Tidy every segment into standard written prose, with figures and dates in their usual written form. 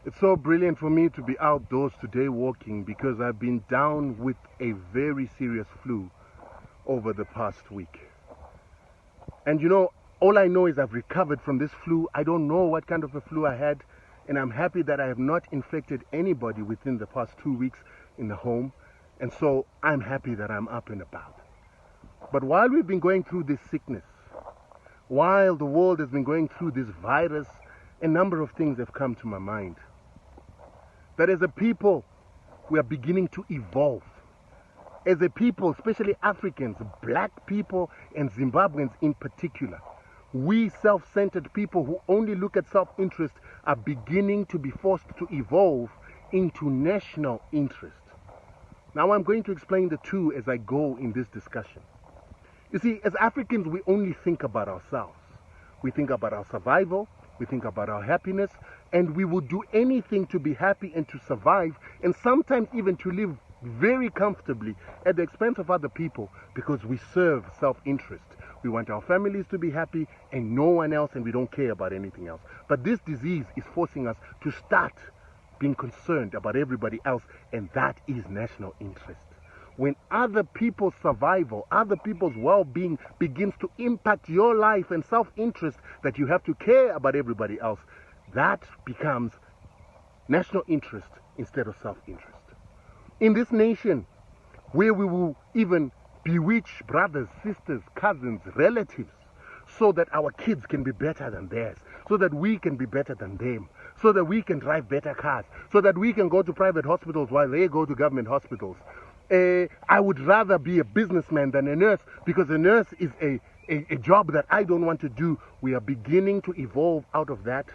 It's so brilliant for me to be outdoors today walking because I've been down with a very serious flu over the past week. And you know, all I know is I've recovered from this flu. I don't know what kind of a flu I had, and I'm happy that I have not infected anybody within the past 2 weeks in the home. And so I'm happy that I'm up and about. But while we've been going through this sickness, while the world has been going through this virus, a number of things have come to my mind. That as a people, we are beginning to evolve. As a people, especially Africans, black people and Zimbabweans in particular, we self-centered people who only look at self-interest are beginning to be forced to evolve into national interest. Now I'm going to explain the two as I go in this discussion. You see, as Africans, we only think about ourselves. We think about our survival, we think about our happiness, and we will do anything to be happy and to survive, and sometimes even to live very comfortably at the expense of other people because we serve self-interest. We want our families to be happy and no one else, and we don't care about anything else. But this disease is forcing us to start being concerned about everybody else, and that is national interest. When other people's survival, other people's well-being begins to impact your life and self-interest, that you have to care about everybody else, that becomes national interest instead of self-interest. In this nation, where we will even bewitch brothers, sisters, cousins, relatives, so that our kids can be better than theirs, so that we can be better than them, so that we can drive better cars, so that we can go to private hospitals while they go to government hospitals. I would rather be a businessman than a nurse because a nurse is a job that I don't want to do. We are beginning to evolve out of that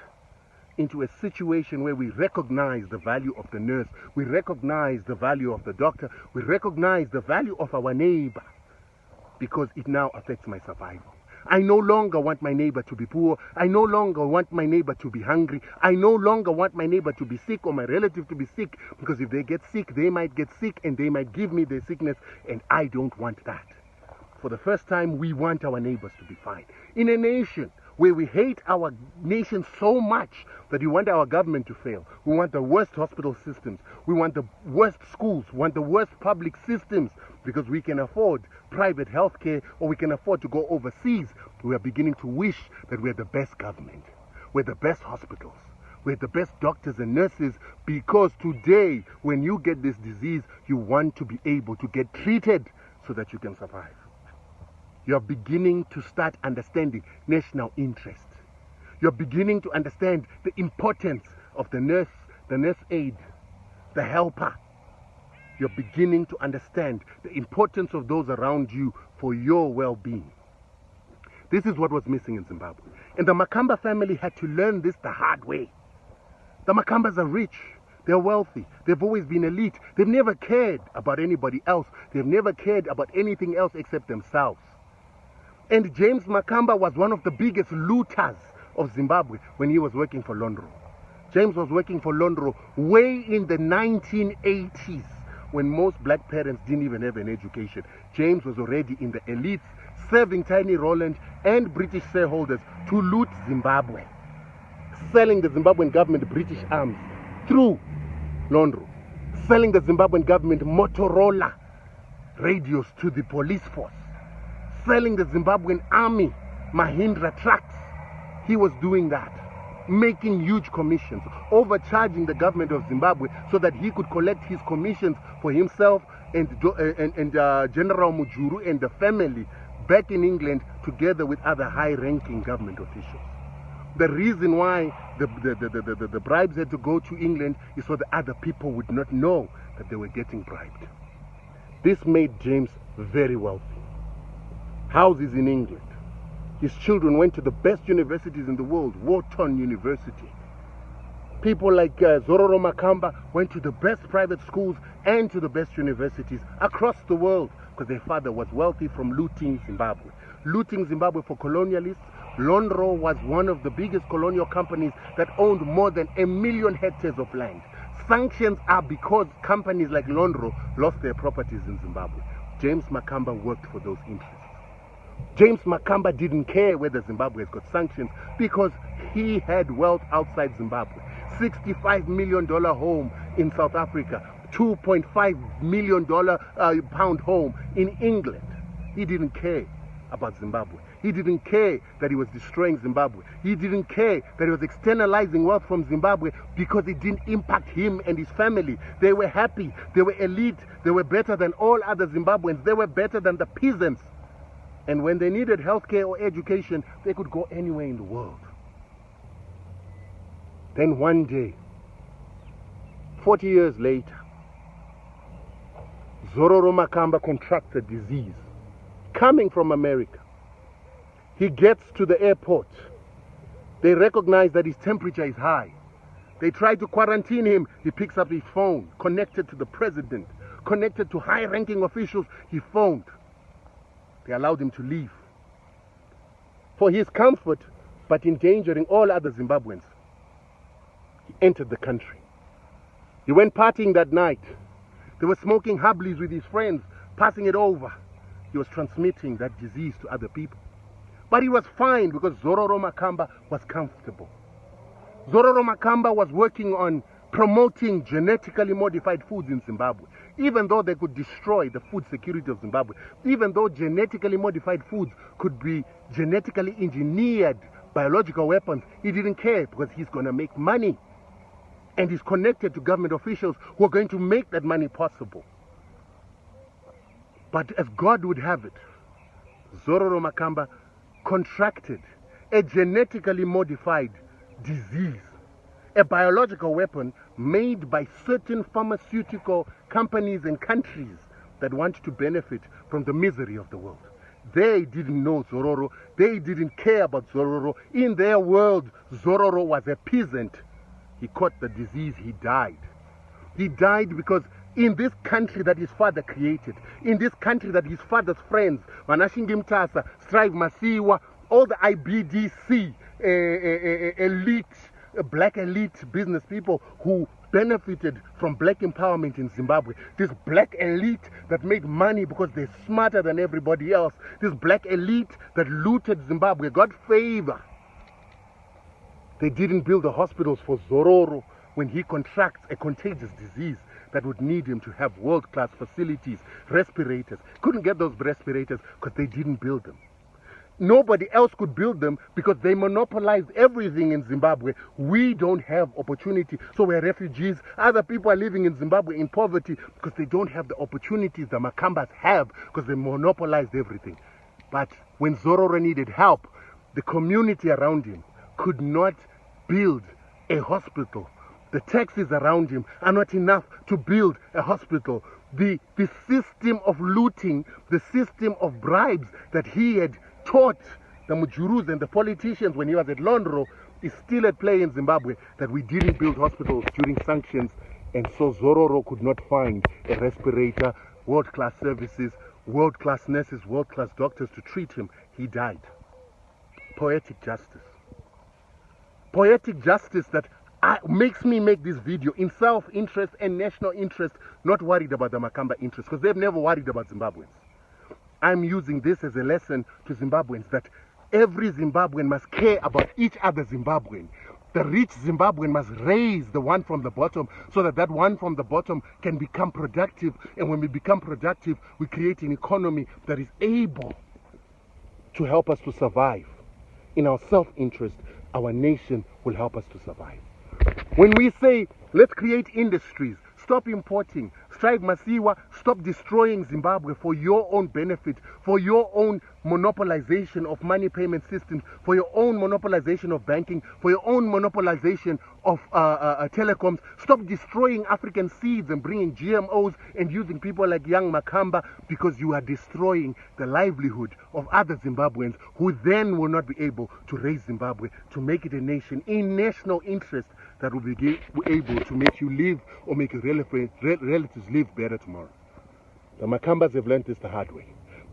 into a situation where we recognize the value of the nurse, we recognize the value of the doctor, we recognize the value of our neighbor because it now affects my survival. I no longer want my neighbor to be poor. I no longer want my neighbor to be hungry. I no longer want my neighbor to be sick or my relative to be sick, because if they get sick, they might get sick and they might give me their sickness, and I don't want that. For the first time, we want our neighbors to be fine. In a nation where we hate our nation so much that we want our government to fail, we want the worst hospital systems, we want the worst schools, we want the worst public systems, because we can afford private healthcare or we can afford to go overseas, we are beginning to wish that we're the best government, we're the best hospitals, we're the best doctors and nurses, because today, when you get this disease, you want to be able to get treated so that you can survive. You're beginning to start understanding national interest. You're beginning to understand the importance of the nurse aide, the helper. You're beginning to understand the importance of those around you for your well-being. This is what was missing in Zimbabwe. And the Makamba family had to learn this the hard way. The Makambas are rich. They're wealthy. They've always been elite. They've never cared about anybody else. They've never cared about anything else except themselves. And James Makamba was one of the biggest looters of Zimbabwe when he was working for Lonro. James was working for Lonro way in the 1980s when most black parents didn't even have an education. James was already in the elites, serving Tiny Roland and British shareholders to loot Zimbabwe, selling the Zimbabwean government British arms through Lonro, selling the Zimbabwean government Motorola radios to the police force, selling the Zimbabwean army Mahindra trucks. He was doing that, making huge commissions, overcharging the government of Zimbabwe so that he could collect his commissions for himself and General Mujuru and the family back in England, together with other high-ranking government officials. The reason why the bribes had to go to England is so that other people would not know that they were getting bribed. This made James very wealthy. Houses in England. His children went to the best universities in the world, Wharton University. People like Zororo Makamba went to the best private schools and to the best universities across the world because their father was wealthy from looting Zimbabwe. Looting Zimbabwe for colonialists. Lonro was one of the biggest colonial companies that owned more than 1 million hectares of land. Sanctions are because companies like Lonro lost their properties in Zimbabwe. James Makamba worked for those interests. James Makamba didn't care whether Zimbabwe has got sanctions because he had wealth outside Zimbabwe. $65 million home in South Africa, $2.5 million pound home in England. He didn't care about Zimbabwe. He didn't care that he was destroying Zimbabwe. He didn't care that he was externalizing wealth from Zimbabwe because it didn't impact him and his family. They were happy. They were elite. They were better than all other Zimbabweans. They were better than the peasants. And when they needed healthcare or education, they could go anywhere in the world. Then one day, 40 years later, Zororo Makamba contracts a disease coming from America. He gets to the airport. They recognize that his temperature is high. They try to quarantine him. He picks up his phone, connected to the president, connected to high-ranking officials. He phoned. They allowed him to leave. For his comfort, but endangering all other Zimbabweans, he entered the country. He went partying that night. They were smoking hubblies with his friends, passing it over. He was transmitting that disease to other people. But he was fine because Zororo Makamba was comfortable. Zororo Makamba was working on promoting genetically modified foods in Zimbabwe. Even though they could destroy the food security of Zimbabwe, even though genetically modified foods could be genetically engineered biological weapons, he didn't care because he's going to make money. And he's connected to government officials who are going to make that money possible. But as God would have it, Zororo Makamba contracted a genetically modified disease, a biological weapon made by certain pharmaceutical companies and countries that want to benefit from the misery of the world. They didn't know Zororo. They didn't care about Zororo. In their world, Zororo was a peasant. He caught the disease. He died. He died because in this country that his father created, in this country that his father's friends, Vanashingi Mtasa, Strive Masiwa, all the IBDC, elite, black elite business people who benefited from black empowerment in Zimbabwe. This black elite that made money because they're smarter than everybody else. This black elite that looted Zimbabwe, got favor. They didn't build the hospitals for Zororo when he contracts a contagious disease that would need him to have world-class facilities, respirators. Couldn't get those respirators because they didn't build them. Nobody else could build them because they monopolized everything in Zimbabwe. We don't have opportunity, so we're refugees. Other people are living in Zimbabwe in poverty because they don't have the opportunities the Makambas have because they monopolized everything. But when Zororo needed help, the community around him could not build a hospital. The taxes around him are not enough to build a hospital. The system of looting, the system of bribes that he had taught the Mujurus and the politicians when he was at Londro is still at play in Zimbabwe, that we didn't build hospitals during sanctions, and so Zororo could not find a respirator, world-class services, world-class nurses, world-class doctors to treat him. He died. Poetic justice. Poetic justice that makes me make this video in self-interest and national interest, not worried about the Makamba interest, because they've never worried about Zimbabweans. I'm using this as a lesson to Zimbabweans that every Zimbabwean must care about each other Zimbabwean. The rich Zimbabwean must raise the one from the bottom so that that one from the bottom can become productive. And when we become productive, we create an economy that is able to help us to survive. In our self-interest, our nation will help us to survive. When we say, let's create industries, stop importing, Strive Masiwa, stop destroying Zimbabwe for your own benefit, for your own monopolization of money payment systems, for your own monopolization of banking, for your own monopolization of telecoms. Stop destroying African seeds and bringing GMOs and using people like young Makamba, because you are destroying the livelihood of other Zimbabweans who then will not be able to raise Zimbabwe to make it a nation in national interest that will be able to make you live or make your relatives live better tomorrow. The Makambas have learned this the hard way.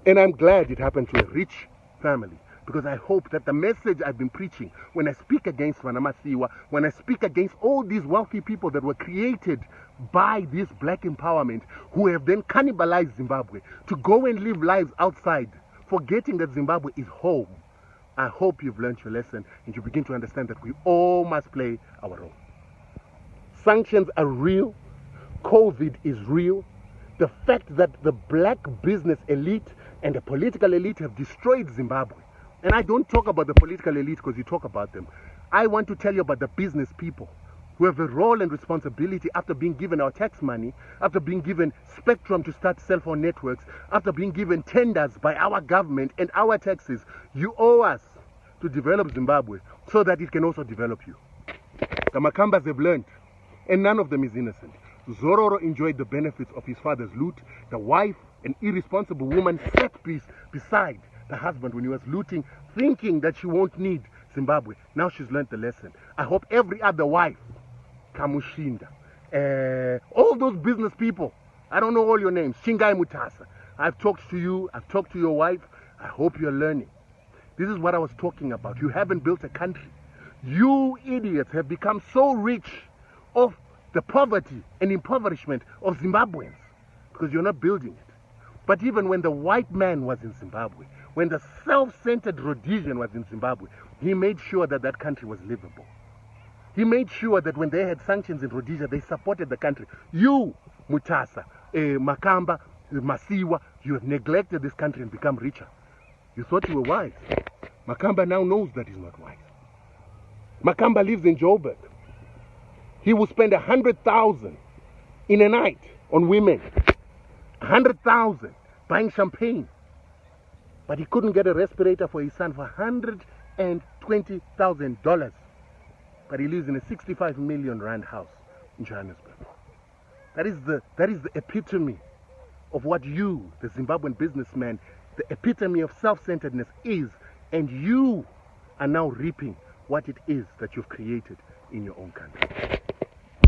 And I'm glad it happened to a rich family, because I hope that the message I've been preaching, when I speak against Vanamasiwa, when I speak against all these wealthy people that were created by this black empowerment, who have then cannibalized Zimbabwe to go and live lives outside, forgetting that Zimbabwe is home. I hope you've learned your lesson and you begin to understand that we all must play our role. Sanctions are real. COVID is real. The fact that the black business elite and the political elite have destroyed Zimbabwe. And I don't talk about the political elite because you talk about them. I want to tell you about the business people who have a role and responsibility after being given our tax money, after being given spectrum to start cell phone networks, after being given tenders by our government and our taxes. You owe us to develop Zimbabwe so that it can also develop you. The Makambas have learned, and none of them is innocent. Zororo enjoyed the benefits of his father's loot. The wife, an irresponsible woman, sat beside the husband when he was looting, thinking that she won't need Zimbabwe. Now she's learned the lesson. I hope every other wife, Kamushinda, all those business people, I don't know all your names, Chingai Mutasa, I've talked to you, I've talked to your wife. I hope you're learning. This is what I was talking about. You haven't built a country. You idiots have become so rich off the poverty and impoverishment of Zimbabweans because you're not building it. But even when the white man was in Zimbabwe, when the self-centered Rhodesian was in Zimbabwe, he made sure that that country was livable. He made sure that when they had sanctions in Rhodesia, they supported the country. You, Mutasa, Makamba, Masiwa, you have neglected this country and become richer. You thought you were wise. Makamba now knows that he's not wise. Makamba lives in Joburg. He will spend 100,000 in a night on women. 100,000 buying champagne. But he couldn't get a respirator for his son for $120,000. But he lives in a 65 million rand house in Johannesburg. That is the epitome of what you, the Zimbabwean businessman, the epitome of self-centeredness is. And you are now reaping what it is that you've created in your own country.